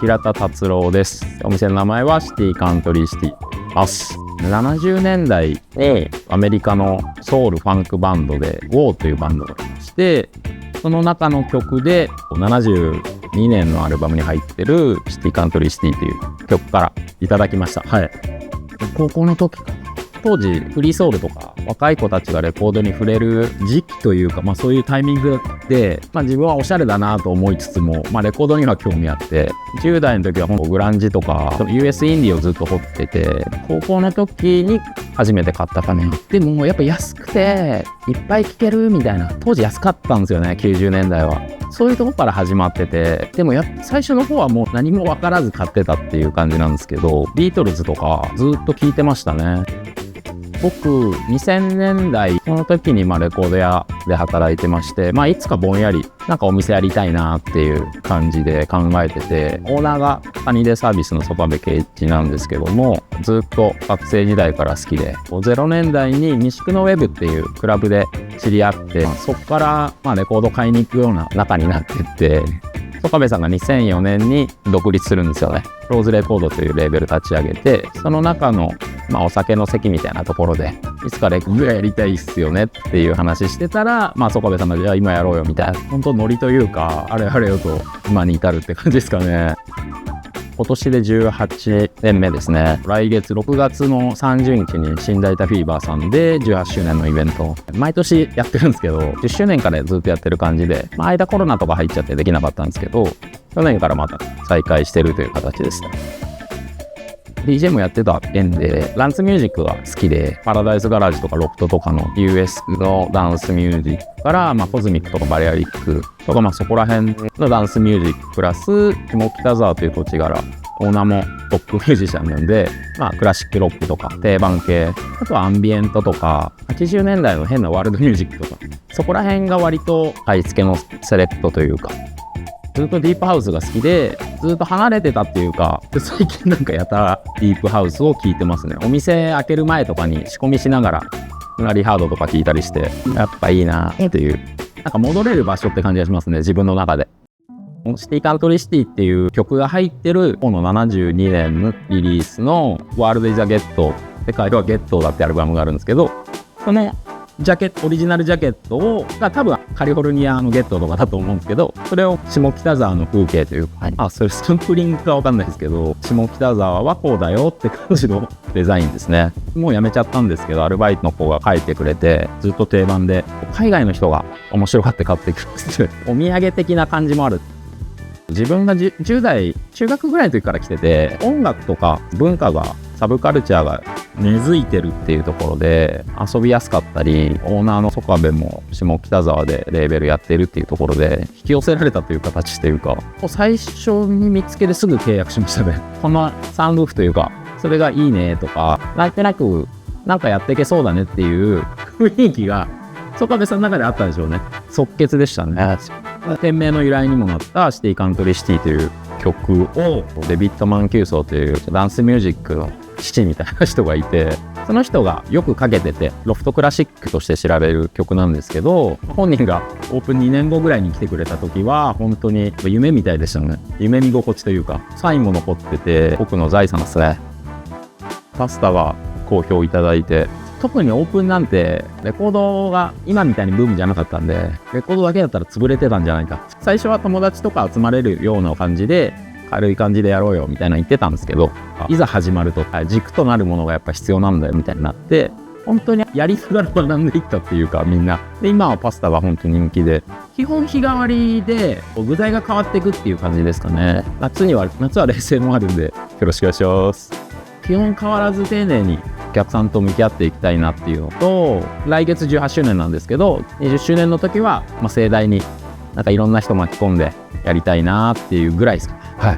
平田達郎です。お店の名前はシティカントリーシティます。70年代にアメリカのソウルファンクバンドで GO というバンドがありまして、その中の曲で72年のアルバムに入ってるシティカントリーシティという曲からいただきました。はい。高校の時かな。当時フリーソウルとか若い子たちがレコードに触れる時期というか、そういうタイミングで、自分はおしゃれだなと思いつつも、レコードには興味あって、10代の時はグランジとか US インディをずっと掘ってて、高校の時に初めて買ったかね。でもやっぱ安くていっぱい聴けるみたいな、当時安かったんですよね、90年代は。そういうとこから始まってて、でも最初の方はもう何も分からず買ってたっていう感じなんですけど、ビートルズとかずっと聴いてましたね。僕2000年代その時にレコード屋で働いてまして、いつかぼんやりお店やりたいなっていう感じで考えてて、オーナーがカニデサービスの曽我部圭一なんですけども、ずっと学生時代から好きで、0年代に西区のウェブっていうクラブで知り合って、そこからレコード買いに行くような仲になってって、曽我部さんが2004年に独立するんですよね。ローズレコードというレーベル立ち上げて、その中のお酒の席みたいなところでいつかレコードやりたいっすよねっていう話してたら、曽我部さんがじゃあ今やろうよみたいな、本当ノリというかあれあれよと今に至るって感じですかね。今年で18年目ですね。来月6月の30日に新大田フィーバーさんで18周年のイベント毎年やってるんですけど、10周年からずっとやってる感じで、間コロナとか入っちゃってできなかったんですけど、去年からまた再開してるという形ですね。DJ もやってた縁で、ランスミュージックが好きで、パラダイスガラージとかロフトとかの US のダンスミュージックから、コズミックとかバレアリックとか、そこら辺のダンスミュージックプラス、下北沢という土地柄、オーナーもトップミュージシャンなんで、クラシックロックとか定番系、あとはアンビエントとか、80年代の変なワールドミュージックとか、そこら辺が割と買い付けのセレクトというか、ずっとディープハウスが好きで、ずっと離れてたっていうか、最近やたらディープハウスを聴いてますね。お店開ける前とかに仕込みしながら、リハードとか聴いたりして、やっぱいいなっていう、戻れる場所って感じがしますね、自分の中で。シティカントリーシティっていう曲が入ってる、この72年のリリースのワールドイザゲット、世界ではゲットだってアルバムがあるんですけど、そのジャケット、オリジナルジャケットが多分カリフォルニアのゲットとかだと思うんですけど、それを下北沢の風景というか、それスタンプリングかわかんないですけど、下北沢はこうだよって感じのデザインですね。もうやめちゃったんですけど、アルバイトの子が書いてくれて、ずっと定番で、海外の人が面白がって買ってくるんですよ。お土産的な感じもある。自分が10代、中学ぐらいの時から来てて、音楽とか文化が、サブカルチャーが根付いてるっていうところで遊びやすかったり、オーナーの曽我部も下北沢でレーベルやってるっていうところで引き寄せられたという形というか、最初に見つけてすぐ契約しましたね。このサンルーフというか、それがいいねとか、なんとなくやっていけそうだねっていう雰囲気が曽我部さんの中であったんでしょうね。即決でしたね。店名の由来にもなったシティカントリーシティという曲をデビッド・マンキューソーというダンスミュージックの父みたいな人がいて、その人がよくかけてて、ロフトクラシックとして知られる曲なんですけど、本人がオープン2年後ぐらいに来てくれた時は本当に夢みたいでしたね。夢見心地というか、サインも残ってて僕の財産ですね。パスタが好評いただいて、特にオープンなんてレコードが今みたいにブームじゃなかったんで、レコードだけだったら潰れてたんじゃないか。最初は友達とか集まれるような感じで、軽い感じでやろうよみたいな言ってたんですけど、いざ始まると軸となるものがやっぱ必要なんだよみたいになって、本当にやりながら学んでいったっていうか、みんなで今はパスタが本当に人気で、基本日替わりで具材が変わっていくっていう感じですかね。夏は冷製もあるんでよろしくお願いします。基本変わらず丁寧にお客さんと向き合っていきたいなっていうのと、来月18周年なんですけど、20周年の時は盛大にいろんな人巻き込んでやりたいなっていうぐらいですかね。はい。